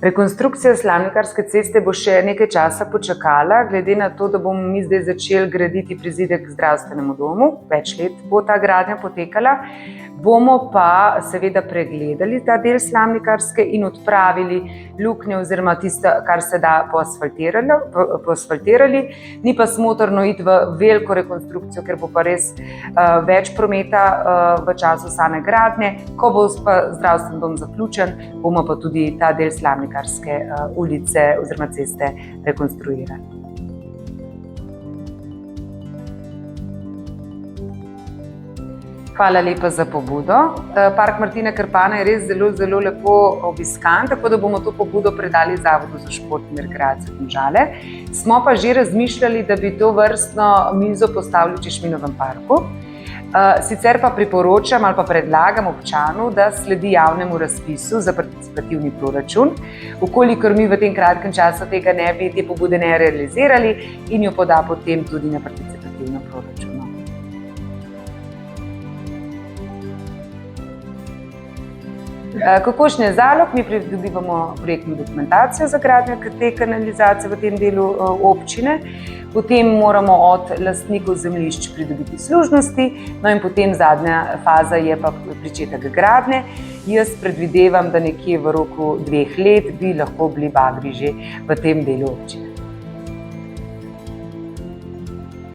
Rekonstrukcija Slavnikarske ceste bo še nekaj časa počakala, glede na to, da bomo mi zdaj začeli graditi prizidek k zdravstvenemu domu, več let bo ta gradnja potekala, bomo pa seveda pregledali ta del Slavnikarske in odpravili luknje oziroma tisto, kar se da poasfaltirali. Ni pa smotrno iti v veliko rekonstrukcijo, ker bo pa res več prometa v času same gradnje. Ko bo pa zdravstveni dom zaključen, bomo pa tudi ta del Slavnikarske ulice oziroma ceste rekonstruirali. Hvala lepa za pobudo. Park Martina Krpana je res zelo lepo obiskan, tako da bomo to pobudo predali Zavodu za šport in rekreacijo Domžale. Smo pa že razmišljali, da bi to vrstno mizo postavili v Češminovem parku. Sicer pa priporočam ali pa predlagam občanu, da sledi javnemu razpisu za participativni proračun. Vkolikor mi v tem kratkem času te pobude ne realizirali in jo poda potem tudi na participativno proračuno. Kokošnje Zalog, mi pridobivamo projektno dokumentacijo za gradnjo te kanalizacije v tem delu občine. Potem moramo od lastnikov zemljišč pridobiti služnosti, no in potem zadnja faza je pa pričetek gradnje. Jaz predvidevam, da nekje v roku 2 let bi lahko bili bagri že v tem delu občine.